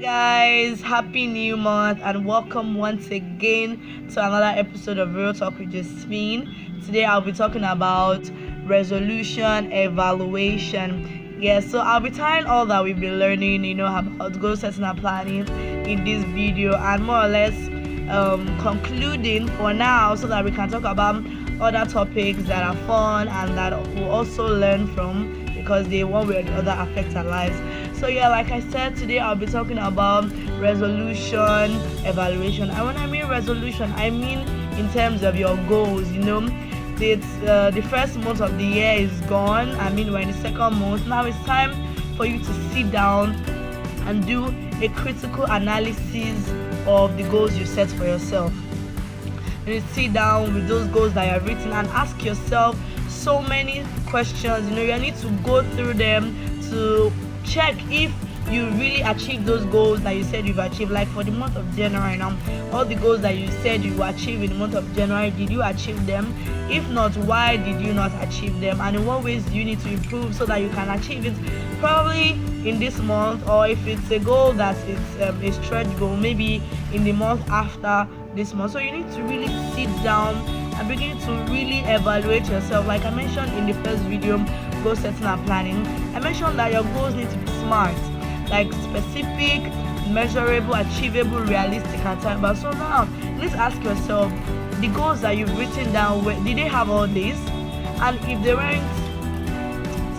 Guys, happy new month and welcome once again to another episode of Real Talk with Josephine. Today I'll be talking about resolution evaluation. So I'll be tying all that we've been learning, about goal setting and planning in this video, and more or less concluding for now so that we can talk about other topics that are fun and that we'll also learn from, because they one way or the other affect our lives. So like I said, today I'll be talking about resolution evaluation. And when I mean resolution, I mean in terms of your goals. It's the first month of the year is gone. We're in the second month. Now it's time for you to sit down and do a critical analysis of the goals you set for yourself. You sit down with those goals that you have written and ask yourself so many questions. You need to go through them to check if you really achieve those goals that you said you've achieved. Like for the month of January now, all the goals that you said you achieved in the month of January, did you achieve them? If not, why did you not achieve them? And in what ways do you need to improve so that you can achieve it probably in this month? Or if it's a goal that it's a stretch goal, maybe in the month after this month. So you need to really sit down and begin to really evaluate yourself. Like I mentioned in the first video, goal setting and planning, I mentioned that your goals need to be smart, like specific, measurable, achievable, realistic, and time. So now let's ask yourself, the goals that you've written down, did they have all this? And if they weren't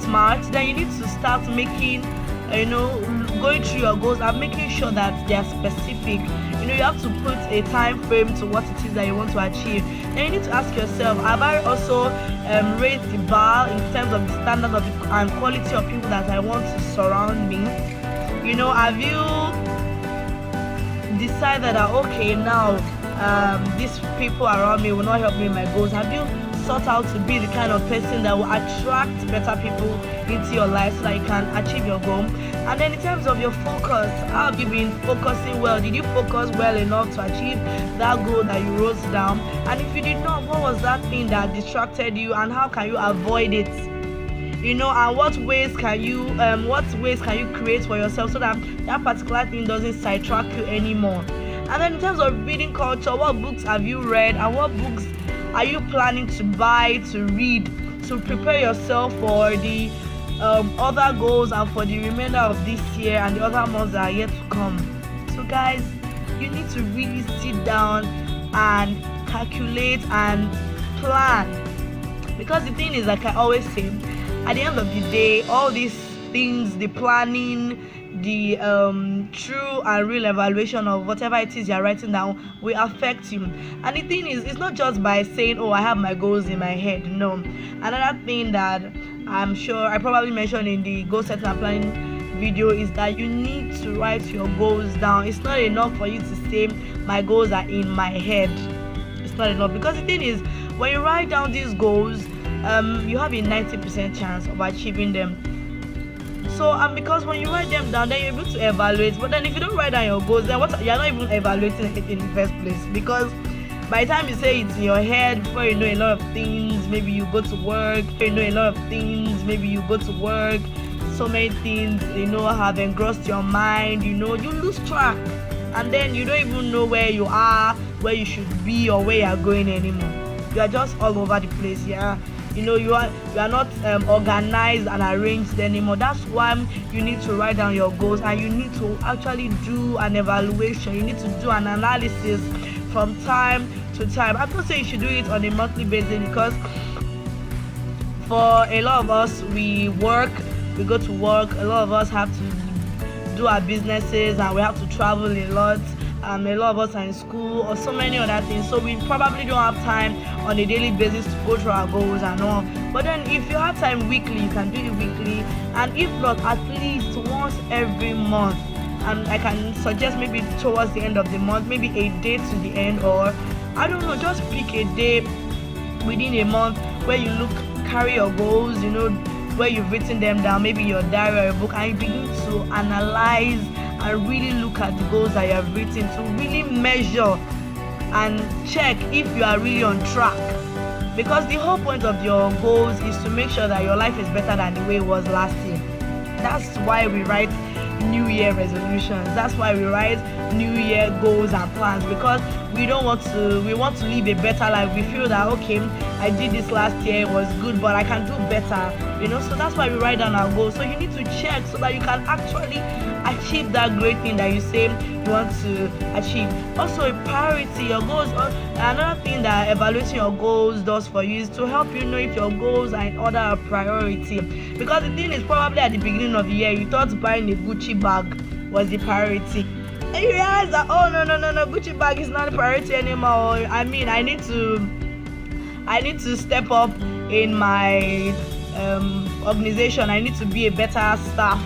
smart, then you need to start making, going through your goals and making sure that they are specific. You have to put a time frame to what it is that you want to achieve. Then you need to ask yourself, have I also raised the bar in terms of the standard of and quality of people that I want to surround me? Have you decided that, okay, now these people around me will not help me in my goals? Have you sought out to be the kind of person that will attract better people into your life so that you can achieve your goal? And then in terms of your focus, how have you been focusing well? Did you focus well enough to achieve that goal that you wrote down? And if you did not, what was that thing that distracted you, and how can you avoid it? And what ways can you create for yourself so that that particular thing doesn't sidetrack you anymore? And then in terms of reading culture, what books have you read, and what books are you planning to buy to read to prepare yourself for the other goals and for the remainder of this year and the other months that are yet to come? So guys, you need to really sit down and calculate and plan, because the thing is, like I always say, at the end of the day, all these things, the planning, the true and real evaluation of whatever it is you're writing down will affect you. And the thing is, it's not just by saying, oh, I have my goals in my head. No. Another thing that I'm sure I probably mentioned in the goal setting and planning video is that you need to write your goals down. It's not enough for you to say my goals are in my head. It's not enough, because the thing is, when you write down these goals, you have a 90% chance of achieving them. So because when you write them down, then you're able to evaluate. But then if you don't write down your goals, then you're not even evaluating it in the first place, because by the time you say it's in your head, before you know a lot of things, maybe you go to work, so many things, have engrossed your mind, you lose track, and then you don't even know where you are, where you should be, or where you're going anymore. You are just all over the place. You are not organized and arranged anymore. That's why you need to write down your goals, and you need to actually do an evaluation. You need to do an analysis from time to time. I'm not saying you should do it on a monthly basis, because for a lot of us, we go to work. A lot of us have to do our businesses, and we have to travel a lot. A lot of us are in school or so many other things, so we probably don't have time on a daily basis to go through our goals and all. But then if you have time weekly, you can do it weekly, and if not, at least once every month. And I can suggest maybe towards the end of the month, maybe a day to the end, or I don't know, just pick a day within a month where you carry your goals, where you've written them down, maybe your diary or a book, and you begin to analyze and really look at the goals that you have written, to really measure and check if you are really on track. Because the whole point of your goals is to make sure that your life is better than the way it was last year. That's why we write New Year resolutions. That's why we write New Year goals and plans, because we want to live a better life. We feel that, okay, I did this last year, it was good, but I can do better, so that's why we write down our goals. So you need to check so that you can actually achieve that great thing that you say you want to achieve. Also, a priority, your goals. Another thing that evaluating your goals does for you is to help you know if your goals are in order of priority. Because the thing is, probably at the beginning of the year, you thought buying a Gucci bag was the priority, and you realize that, oh no, Gucci bag is not a priority anymore. I mean, I need to step up in my organization. I need to be a better staff,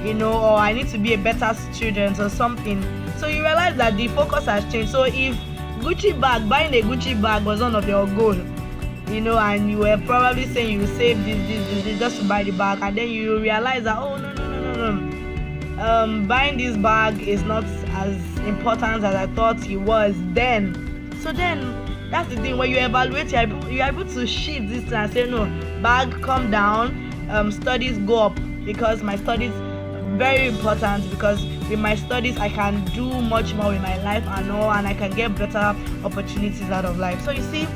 or I need to be a better student or something. So you realize that the focus has changed. So if buying a Gucci bag was one of your goals, and you were probably saying you save this just to buy the bag, and then you realize that, oh no, buying this bag is not as important as I thought it was then. So then that's the thing, when you evaluate, you're able to shift this and say, no, bag, come down, studies go up, because my studies very important, because with my studies I can do much more with my life and I can get better opportunities out of life. So you see,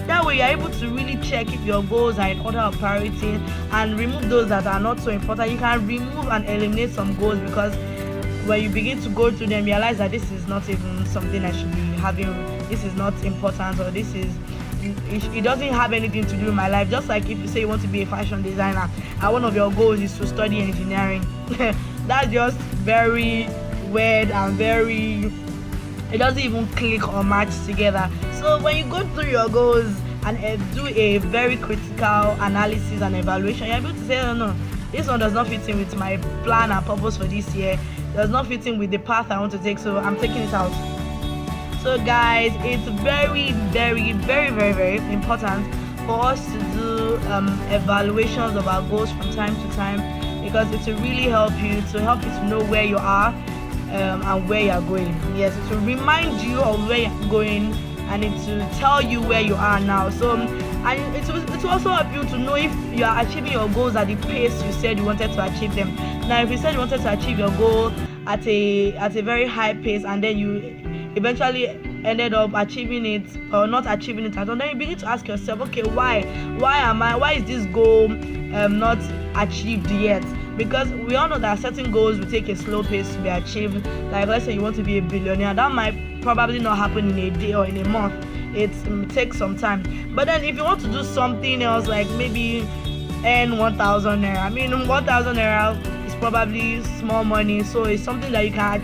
that way you're able to really check if your goals are in order of priority and remove those that are not so important. You can remove and eliminate some goals, because when you begin to go through them, you realize that this is not even something I should be having, this is not important, or it doesn't have anything to do with my life. Just like if you say you want to be a fashion designer and one of your goals is to study engineering, that's just very weird and it doesn't even click or match together. So when you go through your goals and do a very critical analysis and evaluation, you're able to say, oh no, this one does not fit in with my plan and purpose for this year, does not fit in with the path I want to take, so I'm taking it out. So guys, it's very, very, very, very, very important for us to do evaluations of our goals from time to time, because it will really help you to know where you are and where you're going. Yes, it will remind you of where you're going, and it will tell you where you are now. So and it will also help you to know if you are achieving your goals at the pace you said you wanted to achieve them. Now, if you said you wanted to achieve your goal at a very high pace, and then you eventually ended up achieving it or not achieving it at all, then you begin to ask yourself, okay, why is this goal not achieved yet? Because we all know that certain goals will take a slow pace to be achieved. Like, let's say you want to be a billionaire, that might probably not happen in a day or in a month. It takes some time. But then if you want to do something else, like maybe earn 1,000 naira, I mean 1,000 naira is probably small money, so it's something that you can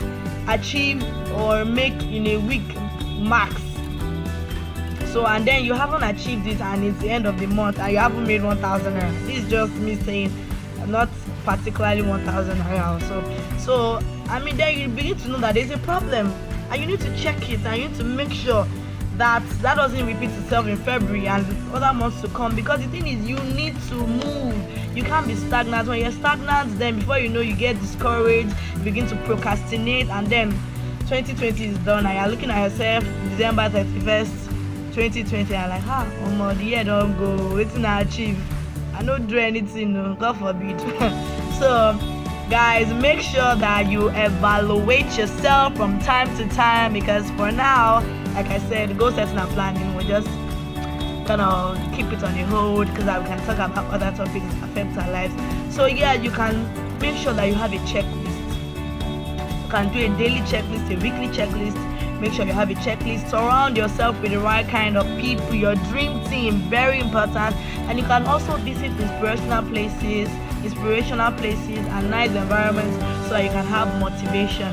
achieve or make in a week max. So, and then you haven't achieved it and it's the end of the month and you haven't made 1,000 naira. This is just me saying, not particularly 1,000 naira. So I mean, then you begin to know that there's a problem, and you need to check it, and you need to make sure that doesn't repeat itself in February and other months to come. Because the thing is, you need to move. You can't be stagnant. When you're stagnant, then before you know, you get discouraged, you begin to procrastinate, and then 2020 is done and you're looking at yourself December 31st 2020 and like, the year don't go, wetin I achieve? I don't do anything, no, God forbid. So guys, make sure that you evaluate yourself from time to time, because for now, like I said, goal setting and planning, we're just gonna keep it on the hold, because we can talk about other topics that affect our lives. So yeah, you can make sure that you have a checklist. You can do a daily checklist, a weekly checklist. Make sure you have a checklist. Surround yourself with the right kind of people, your dream team, very important. And you can also visit inspirational places and nice environments, so that you can have motivation,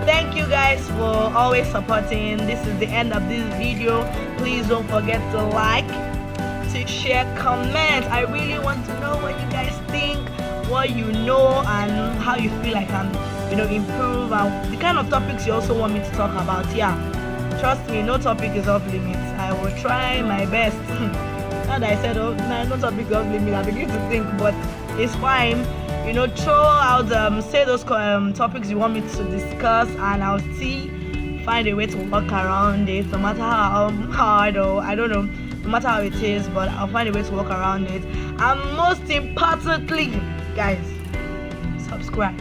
Thank you guys for always supporting. This is the end of this video. Please don't forget to like, to share, comment. I really want to know what you guys think, what you know, and how you feel I can improve, and the kind of topics you also want me to talk about. Yeah, trust me, no topic is off limits. I will try my best. Now that I said, no topic is off limits, I begin to think, but it's fine. Throw out, say those topics you want me to discuss, and I'll find a way to work around it, no matter how hard, or I don't know, no matter how it is, but I'll find a way to work around it. And most importantly, guys, subscribe.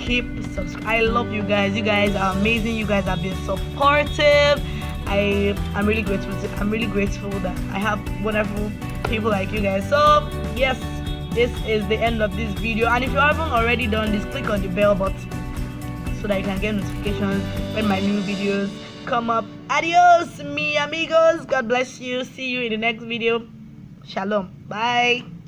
keep subscribing. I love you guys. You guys are amazing. You guys have been supportive. I'm really grateful. I'm really grateful that I have wonderful people like you guys. So yes, this is the end of this video. And if you haven't already done this, click on the bell button so that you can get notifications when my new videos come up. Adios, mi amigos. God bless you. See you in the next video. Shalom. Bye.